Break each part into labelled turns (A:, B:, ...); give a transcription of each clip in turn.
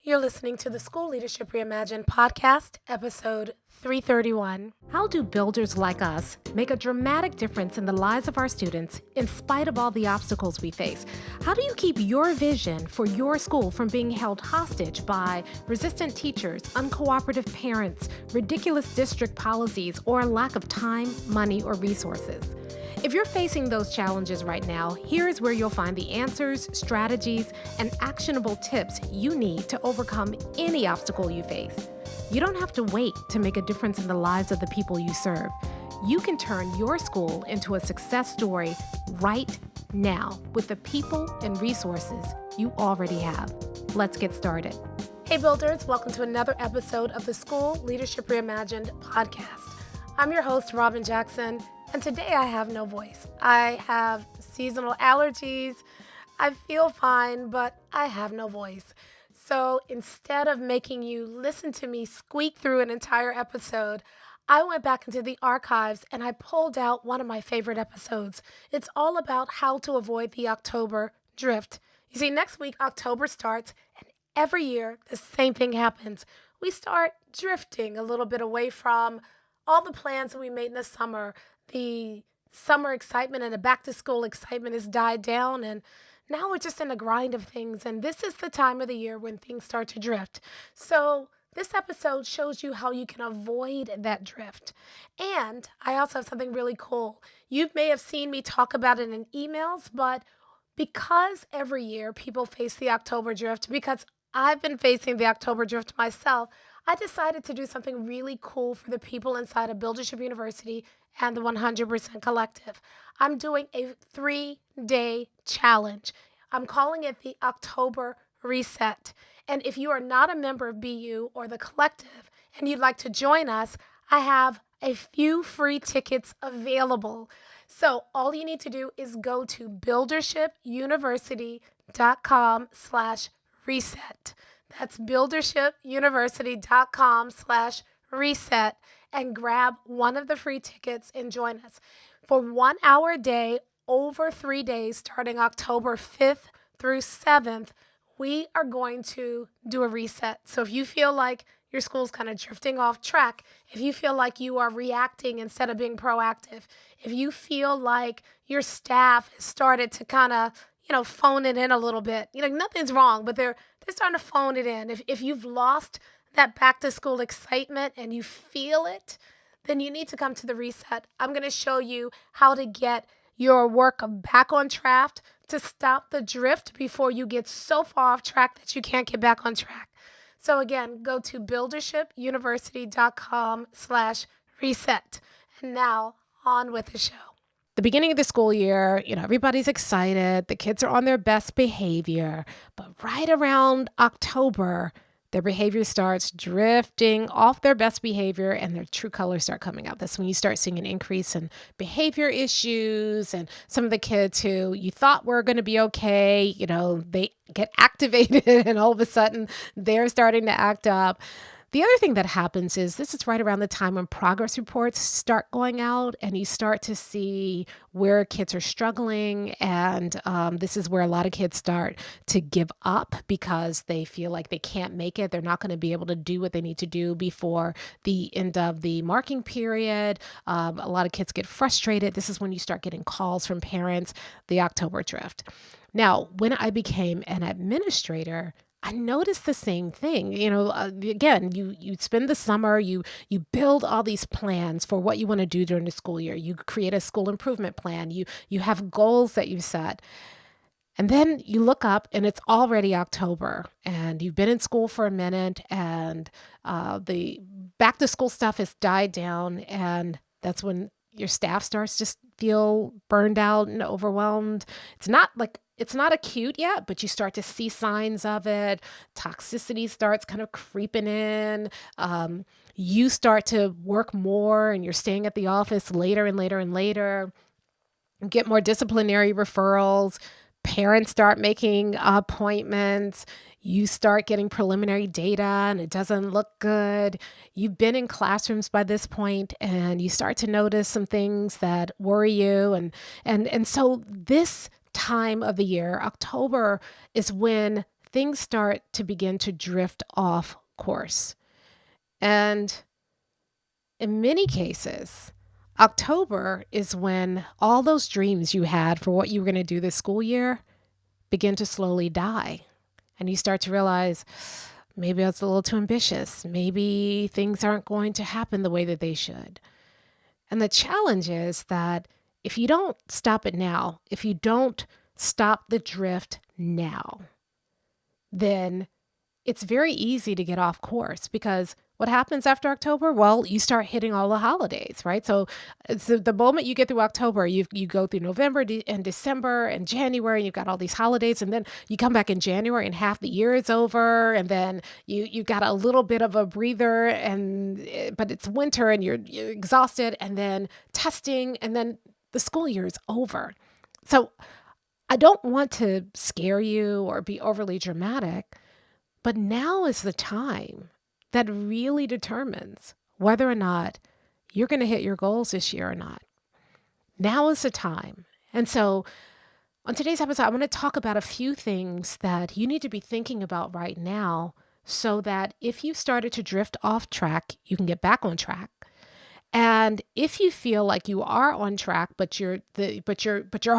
A: You're listening to the School Leadership Reimagined podcast, episode 331.
B: How do builders like us make a dramatic difference in the lives of our students in spite of all the obstacles we face? How do you keep your vision for your school from being held hostage by resistant teachers, uncooperative parents, ridiculous district policies, or a lack of time, money, or resources? If you're facing those challenges right now, here's where you'll find the answers, strategies, and actionable tips you need to overcome any obstacle you face. You don't have to wait to make a difference in the lives of the people you serve. You can turn your school into a success story right now with the people and resources you already have. Let's get started.
A: Hey builders, welcome to another episode of the School Leadership Reimagined podcast. I'm your host, Robyn Jackson, and today I have no voice. I have seasonal allergies. I feel fine, but I have no voice. So instead of making you listen to me squeak through an entire episode, I went back into the archives and I pulled out one of my favorite episodes. It's all about how to avoid the October drift. You see, next week, October starts, and every year, the same thing happens. We start drifting a little bit away from all the plans that we made in the summer. The summer excitement and the back-to-school excitement has died down, and now we're just in the grind of things, and this is the time of the year when things start to drift. So this episode shows you how you can avoid that drift. And I also have something really cool. You may have seen me talk about it in emails, but because every year people face the October drift, because I've been facing the October drift myself, I decided to do something really cool for the people inside of Buildership University and the 100% Collective. I'm doing a 3-day challenge. I'm calling it the October Reset. And if you are not a member of BU or the Collective and you'd like to join us, I have a few free tickets available. So all you need to do is go to buildershipuniversity.com/reset. That's buildershipuniversity.com/reset and grab one of the free tickets and join us. For 1 hour a day, over 3 days, starting October 5th through 7th, we are going to do a reset. So if you feel like your school's kind of drifting off track, if you feel like you are reacting instead of being proactive, if you feel like your staff has started to kind of, phone it in a little bit, nothing's wrong, but they're starting to phone it in. If you've lost that back to school excitement and you feel it, then you need to come to the reset. I'm going to show you how to get your work back on track to stop the drift before you get so far off track that you can't get back on track. So again, go to buildershipuniversity.com/reset. And now on with the show.
B: The beginning of the school year, everybody's excited. The kids are on their best behavior. But right around October, their behavior starts drifting off their best behavior and their true colors start coming out. That's when you start seeing an increase in behavior issues, and some of the kids who you thought were going to be okay, they get activated and all of a sudden they're starting to act up. The other thing that happens is this is right around the time when progress reports start going out and you start to see where kids are struggling. And this is where a lot of kids start to give up because they feel like they can't make it. They're not going to be able to do what they need to do before the end of the marking period. A lot of kids get frustrated. This is when you start getting calls from parents, the October drift. Now, when I became an administrator, I noticed the same thing. Again, you spend the summer, you build all these plans for what you want to do during the school year. You create a school improvement plan. You have goals that you set. And then you look up and it's already October and you've been in school for a minute and the back to school stuff has died down, and that's when your staff starts to feel burned out and overwhelmed. It's not acute yet, but you start to see signs of it. Toxicity starts kind of creeping in. You start to work more and you're staying at the office later and later and later. Get more disciplinary referrals. Parents start making appointments. You start getting preliminary data and it doesn't look good. You've been in classrooms by this point and you start to notice some things that worry you. And so this time of the year, October, is when things start to begin to drift off course. And in many cases, October is when all those dreams you had for what you were going to do this school year begin to slowly die. And you start to realize, maybe I was a little too ambitious. Maybe things aren't going to happen the way that they should. And the challenge is that if you don't stop it now, if you don't stop the drift now, then it's very easy to get off course, because what happens after October? Well, you start hitting all the holidays, right? So it's the moment you get through October, you go through November and December and January, and you've got all these holidays, and then you come back in January and half the year is over, and then you got a little bit of a breather, but it's winter and you're exhausted, and then testing, and then the school year is over. So I don't want to scare you or be overly dramatic, but now is the time that really determines whether or not you're going to hit your goals this year or not. Now is the time. And so on today's episode, I want to talk about a few things that you need to be thinking about right now, so that if you started to drift off track, you can get back on track. And if you feel like you are on track, but you're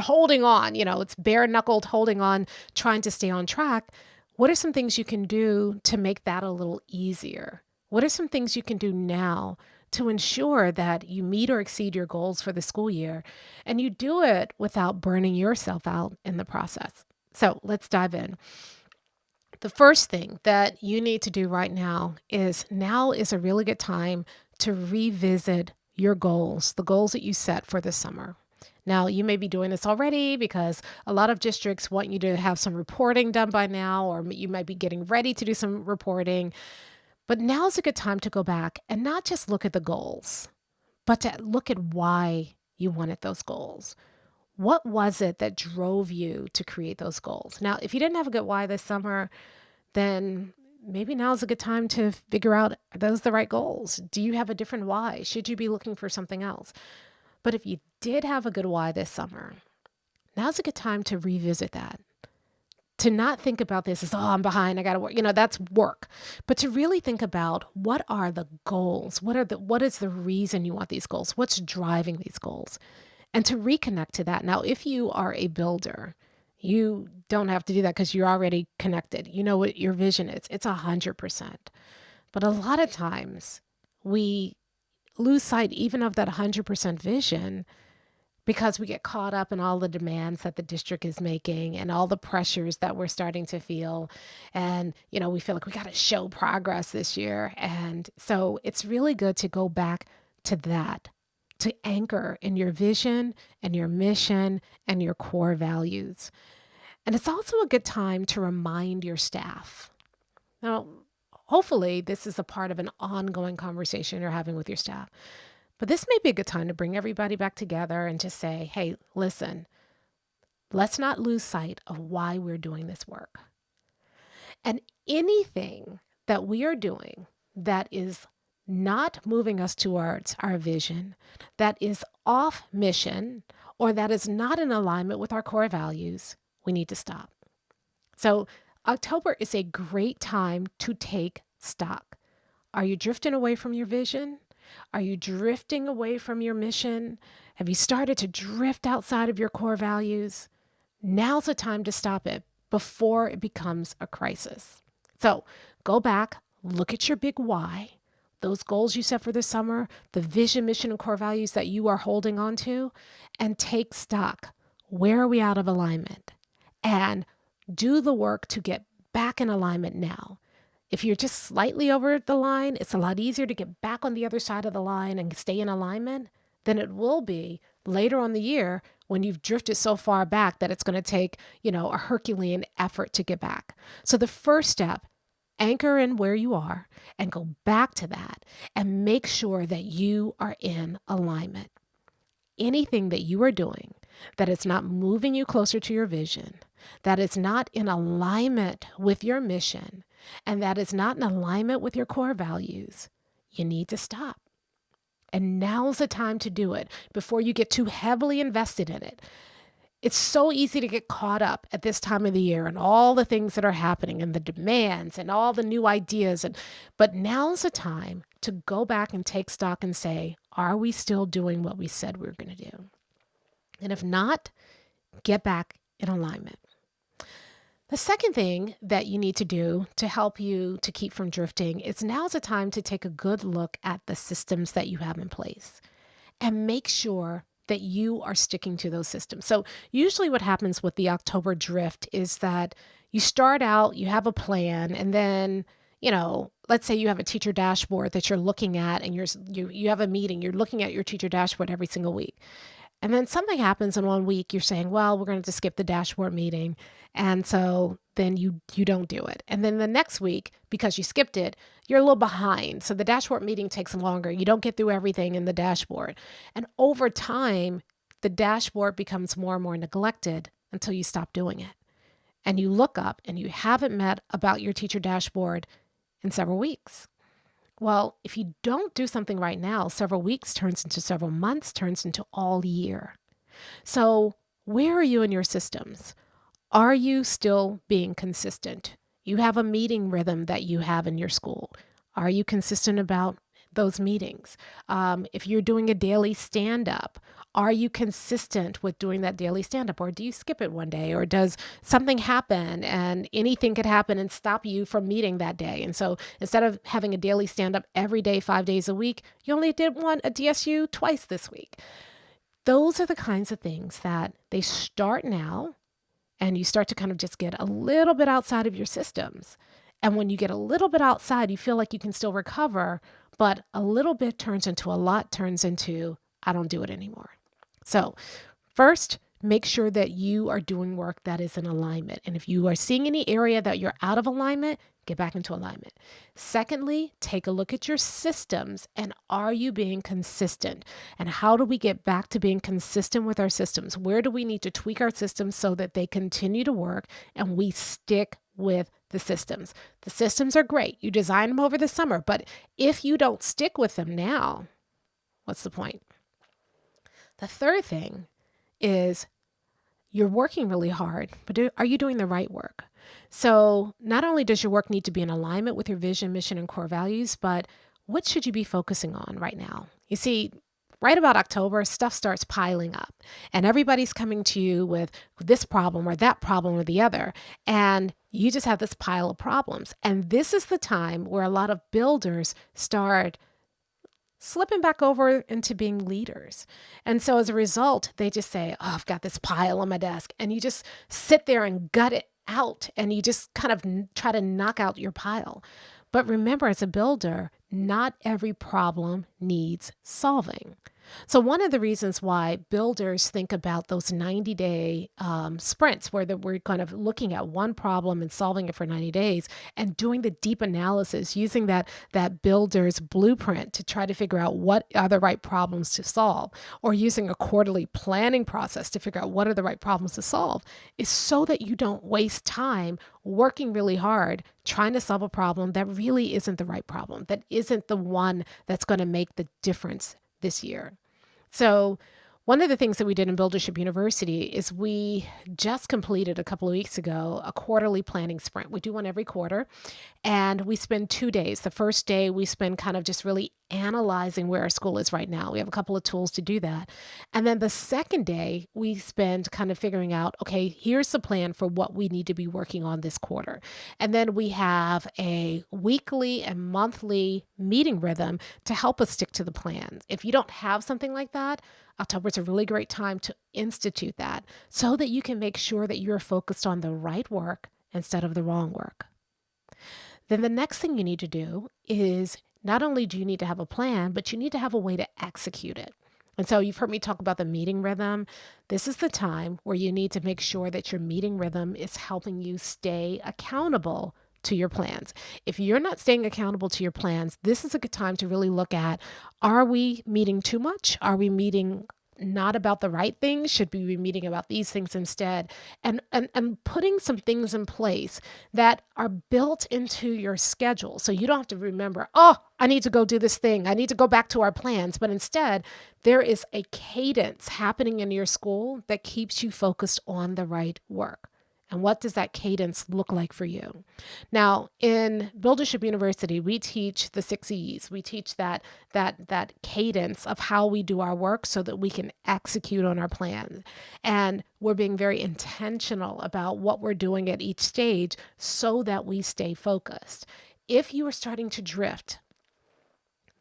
B: holding on, it's bare knuckled holding on, trying to stay on track, what are some things you can do to make that a little easier? What are some things you can do now to ensure that you meet or exceed your goals for the school year, and you do it without burning yourself out in the process? So let's dive in. The first thing that you need to do right now is a really good time to revisit your goals, the goals that you set for the summer. Now, you may be doing this already because a lot of districts want you to have some reporting done by now, or you might be getting ready to do some reporting. But now is a good time to go back and not just look at the goals, but to look at why you wanted those goals. What was it that drove you to create those goals? Now, if you didn't have a good why this summer, then maybe now is a good time to figure out, are those the right goals? Do you have a different why? Should you be looking for something else? But if you did have a good why this summer, now's a good time to revisit that. To not think about this as, I'm behind, I got to work. That's work. But to really think about, what are the goals? What is the reason you want these goals? What's driving these goals? And to reconnect to that. Now, if you are a builder, you don't have to do that because you're already connected. You know what your vision is. It's 100%. But a lot of times we lose sight even of that 100% vision, because we get caught up in all the demands that the district is making and all the pressures that we're starting to feel. And, we feel like we got to show progress this year. And so it's really good to go back to that, to anchor in your vision and your mission and your core values. And it's also a good time to remind your staff. Now, hopefully this is a part of an ongoing conversation you're having with your staff. But this may be a good time to bring everybody back together and just say, hey, listen, let's not lose sight of why we're doing this work. And anything that we are doing that is not moving us towards our vision, that is off mission, or that is not in alignment with our core values, we need to stop. So October is a great time to take stock. Are you drifting away from your vision? Are you drifting away from your mission? Have you started to drift outside of your core values? Now's the time to stop it before it becomes a crisis. So go back, look at your big why, those goals you set for the summer, the vision, mission, and core values that you are holding on to, and take stock. Where are we out of alignment? And do the work to get back in alignment now. If you're just slightly over the line, it's a lot easier to get back on the other side of the line and stay in alignment than it will be later on the year when you've drifted so far back that it's going to take, a Herculean effort to get back. So the first step, anchor in where you are and go back to that and make sure that you are in alignment. Anything that you are doing that is not moving you closer to your vision, that is not in alignment with your mission, and that is not in alignment with your core values, you need to stop. And now's the time to do it before you get too heavily invested in it. It's so easy to get caught up at this time of the year and all the things that are happening and the demands and all the new ideas. But now's the time to go back and take stock and say, are we still doing what we said we were going to do? And if not, get back in alignment. The second thing that you need to do to help you to keep from drifting is now's the time to take a good look at the systems that you have in place and make sure that you are sticking to those systems. So usually what happens with the October drift is that you start out, you have a plan, and then, let's say you have a teacher dashboard that you're looking at and you have a meeting, you're looking at your teacher dashboard every single week. And then something happens in 1 week, you're saying, well, we're going to have to skip the dashboard meeting. And so then you don't do it. And then the next week, because you skipped it, you're a little behind. So the dashboard meeting takes longer. You don't get through everything in the dashboard. And over time, the dashboard becomes more and more neglected until you stop doing it. And you look up and you haven't met about your teacher dashboard in several weeks. Well, if you don't do something right now, several weeks turns into several months, turns into all year. So where are you in your systems? Are you still being consistent? You have a meeting rhythm that you have in your school. Are you consistent about those meetings? If you're doing a daily stand-up, are you consistent with doing that daily stand-up, or do you skip it one day, or does something happen and anything could happen and stop you from meeting that day? And so instead of having a daily stand-up every day, 5 days a week, you only did a DSU twice this week. Those are the kinds of things that they start now, and you start to kind of just get a little bit outside of your systems. And when you get a little bit outside, you feel like you can still recover, but a little bit turns into a lot, turns into, I don't do it anymore. So first, make sure that you are doing work that is in alignment. And if you are seeing any area that you're out of alignment, get back into alignment. Secondly, take a look at your systems and are you being consistent? And how do we get back to being consistent with our systems? Where do we need to tweak our systems so that they continue to work and we stick with the systems? The systems are great. You design them over the summer, but if you don't stick with them now, what's the point? The third thing is you're working really hard, but are you doing the right work? So not only does your work need to be in alignment with your vision, mission, and core values, but what should you be focusing on right now? You see, right about October, stuff starts piling up and everybody's coming to you with this problem or that problem or the other. And you just have this pile of problems. And this is the time where a lot of builders start slipping back over into being leaders. And so as a result, they just say, oh, I've got this pile on my desk. And you just sit there and gut it out and you just kind of try to knock out your pile. But remember, as a builder, not every problem needs solving. So one of the reasons why builders think about those 90-day sprints where we're kind of looking at one problem and solving it for 90 days and doing the deep analysis, using that builder's blueprint to try to figure out what are the right problems to solve, or using a quarterly planning process to figure out what are the right problems to solve, is so that you don't waste time working really hard trying to solve a problem that really isn't the right problem, that isn't the one that's going to make the difference this year. So one of the things that we did in Buildership University is we just completed a couple of weeks ago a quarterly planning sprint. We do one every quarter, and we spend 2 days. The first day we spend kind of just really analyzing where our school is right now. We have a couple of tools to do that. And then the second day we spend kind of figuring out, okay, here's the plan for what we need to be working on this quarter. And then we have a weekly and monthly meeting rhythm to help us stick to the plan. If you don't have something like that, October is a really great time to institute that so that you can make sure that you're focused on the right work instead of the wrong work. Then the next thing you need to do is not only do you need to have a plan, but you need to have a way to execute it. And so you've heard me talk about the meeting rhythm. This is the time where you need to make sure that your meeting rhythm is helping you stay accountable to your plans. If you're not staying accountable to your plans, this is a good time to really look at, are we meeting too much? Are we meeting not about the right things? Should we be meeting about these things instead? And putting some things in place that are built into your schedule. So you don't have to remember, oh, I need to go do this thing. I need to go back to our plans. But instead, there is a cadence happening in your school that keeps you focused on the right work. And what does that cadence look like for you? Now, in Buildership University, we teach the 6 E's. We teach that cadence of how we do our work so that we can execute on our plans. And we're being very intentional about what we're doing at each stage so that we stay focused. If you are starting to drift,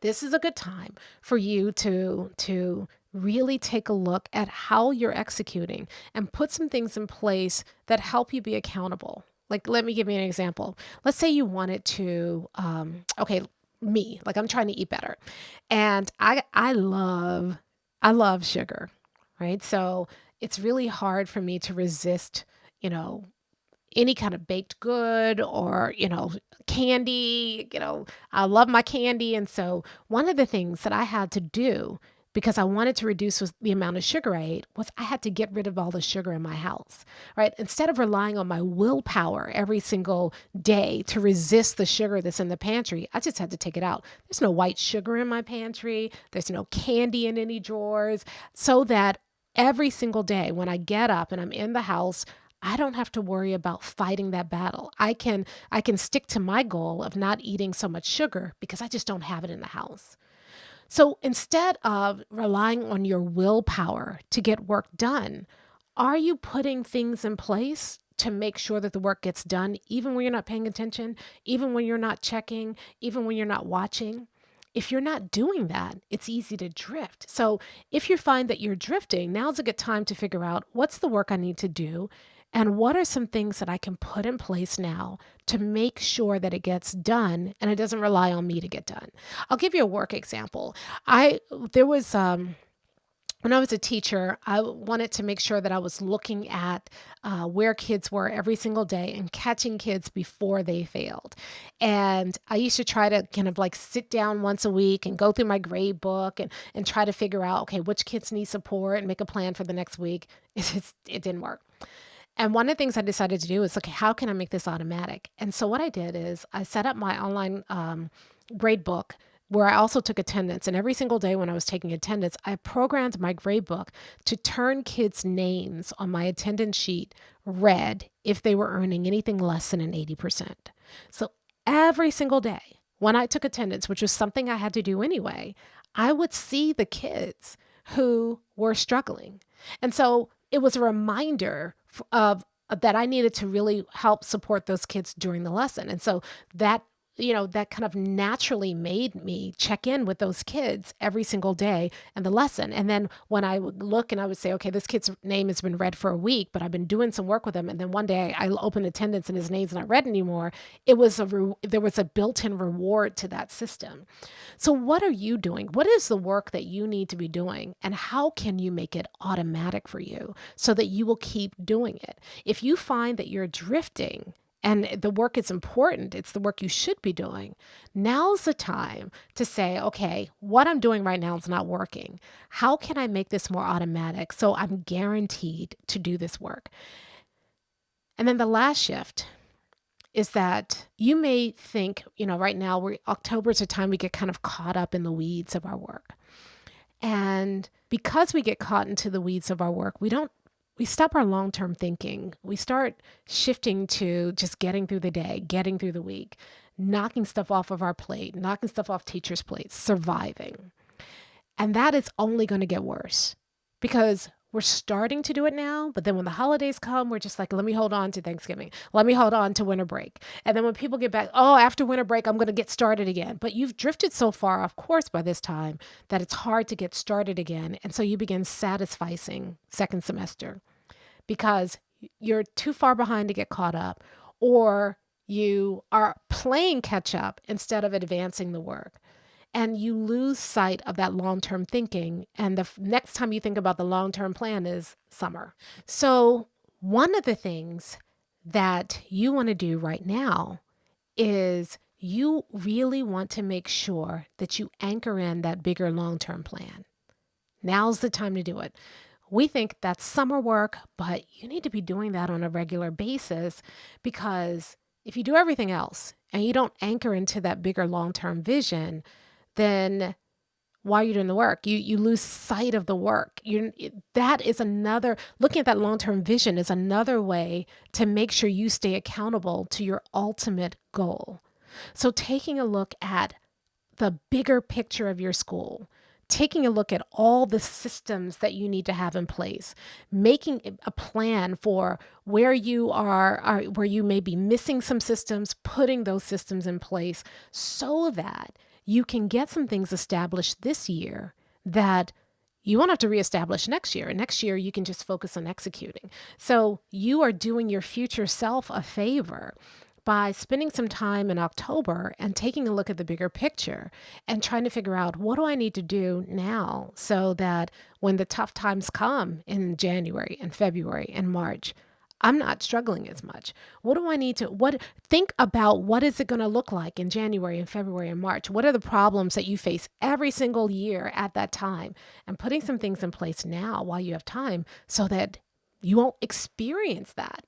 B: this is a good time for you to really take a look at how you're executing and put some things in place that help you be accountable. Like, let me give you an example. Let's say you wanted to, like I'm trying to eat better, and I love sugar, right? So it's really hard for me to resist, any kind of baked good or, candy. I love my candy. And so one of the things that I had to do because I wanted to reduce the amount of sugar I ate was I had to get rid of all the sugar in my house, right? Instead of relying on my willpower every single day to resist the sugar that's in the pantry, I just had to take it out. There's no white sugar in my pantry. There's no candy in any drawers, so that every single day when I get up and I'm in the house, I don't have to worry about fighting that battle. I can stick to my goal of not eating so much sugar because I just don't have it in the house. So instead of relying on your willpower to get work done, are you putting things in place to make sure that the work gets done, even when you're not paying attention, even when you're not checking, even when you're not watching? If you're not doing that, it's easy to drift. So if you find that you're drifting, now's a good time to figure out what's the work I need to do and what are some things that I can put in place now to make sure that it gets done and it doesn't rely on me to get done. I'll give you a work example. When I was a teacher, I wanted to make sure that I was looking at where kids were every single day and catching kids before they failed. And I used to try to kind of like sit down once a week and go through my grade book and try to figure out, okay, which kids need support and make a plan for the next week. It didn't work. And one of the things I decided to do is, okay, how can I make this automatic? And so what I did is I set up my online grade book where I also took attendance. And every single day when I was taking attendance, I programmed my grade book to turn kids' names on my attendance sheet red if they were earning anything less than an 80%. So every single day when I took attendance, which was something I had to do anyway, I would see the kids who were struggling. And so it was a reminder of that I needed to really help support those kids during the lesson. And so that kind of naturally made me check in with those kids every single day and the lesson. And then when I would look and I would say, okay, this kid's name has been read for a week, but I've been doing some work with him. And then one day I opened attendance and his name's not read anymore. There was a built-in reward to that system. So what are you doing? What is the work that you need to be doing? And how can you make it automatic for you so that you will keep doing it? If you find that you're drifting, and the work is important, it's the work you should be doing, now's the time to say, okay, what I'm doing right now is not working. How can I make this more automatic so I'm guaranteed to do this work? And then the last shift is that you may think, right now October is a time we get kind of caught up in the weeds of our work. And because we get caught into the weeds of our work, we stop our long-term thinking. We start shifting to just getting through the day, getting through the week, knocking stuff off of our plate, knocking stuff off teachers' plates, surviving. And that is only going to get worse because we're starting to do it now, but then when the holidays come, we're just like, let me hold on to Thanksgiving. Let me hold on to winter break. And then when people get back, after winter break, I'm going to get started again. But you've drifted so far off course by this time that it's hard to get started again. And so you begin satisficing second semester because you're too far behind to get caught up, or you are playing catch up instead of advancing the work. And you lose sight of that long-term thinking. And the next time you think about the long-term plan is summer. So one of the things that you want to do right now is you really want to make sure that you anchor in that bigger long-term plan. Now's the time to do it. We think that's summer work, but you need to be doing that on a regular basis, because if you do everything else and you don't anchor into that bigger long-term vision, then while you're doing the work, you lose sight of the work. That is another, looking at that long-term vision is another way to make sure you stay accountable to your ultimate goal. So taking a look at the bigger picture of your school, taking a look at all the systems that you need to have in place, making a plan for where you are where you may be missing some systems, putting those systems in place so that you can get some things established this year that you won't have to reestablish next year. And next year, you can just focus on executing. So you are doing your future self a favor by spending some time in October and taking a look at the bigger picture and trying to figure out, what do I need to do now so that when the tough times come in January and February and March, I'm not struggling as much. What do I need to, think about what is it going to look like in January and February and March? What are the problems that you face every single year at that time? And putting some things in place now while you have time so that you won't experience that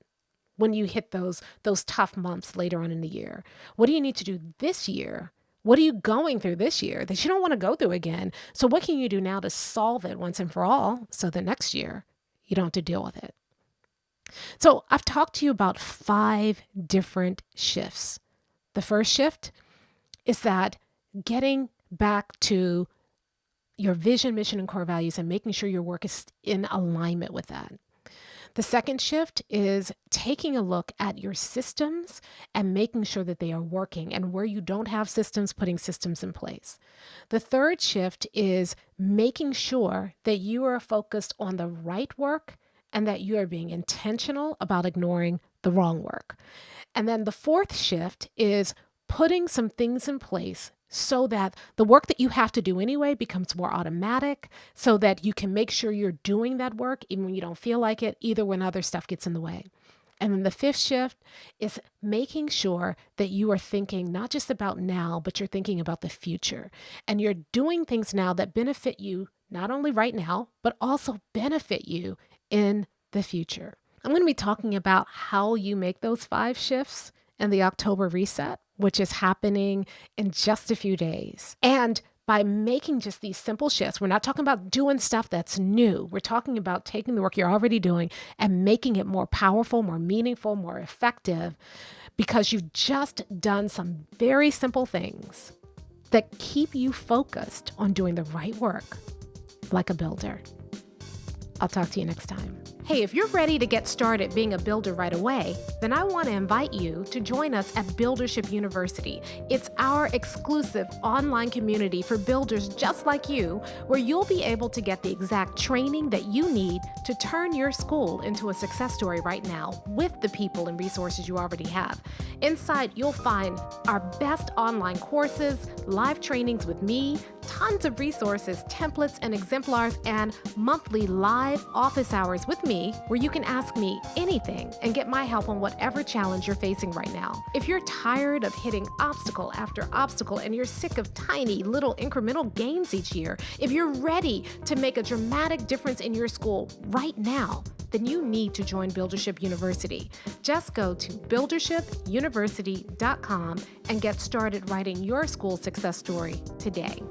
B: when you hit those tough months later on in the year. What do you need to do this year? What are you going through this year that you don't want to go through again? So what can you do now to solve it once and for all so that next year you don't have to deal with it? So I've talked to you about 5 different shifts. The first shift is that getting back to your vision, mission, and core values and making sure your work is in alignment with that. The second shift is taking a look at your systems and making sure that they are working, and where you don't have systems, putting systems in place. The third shift is making sure that you are focused on the right work and that you are being intentional about ignoring the wrong work. And then the fourth shift is putting some things in place so that the work that you have to do anyway becomes more automatic, so that you can make sure you're doing that work even when you don't feel like it, either when other stuff gets in the way. And then the fifth shift is making sure that you are thinking not just about now, but you're thinking about the future. And you're doing things now that benefit you not only right now, but also benefit you in the future. I'm going to be talking about how you make those 5 shifts in the October reset, which is happening in just a few days. And by making just these simple shifts, we're not talking about doing stuff that's new. We're talking about taking the work you're already doing and making it more powerful, more meaningful, more effective, because you've just done some very simple things that keep you focused on doing the right work, like a builder. I'll talk to you next time. Hey, if you're ready to get started being a builder right away, then I want to invite you to join us at Buildership University. It's our exclusive online community for builders just like you, where you'll be able to get the exact training that you need to turn your school into a success story right now with the people and resources you already have. Inside, you'll find our best online courses, live trainings with me, tons of resources, templates, and exemplars, and monthly live office hours with me, where you can ask me anything and get my help on whatever challenge you're facing right now. If you're tired of hitting obstacle after obstacle and you're sick of tiny little incremental gains each year, if you're ready to make a dramatic difference in your school right now, then you need to join Buildership University. Just go to buildershipuniversity.com and get started writing your school success story today.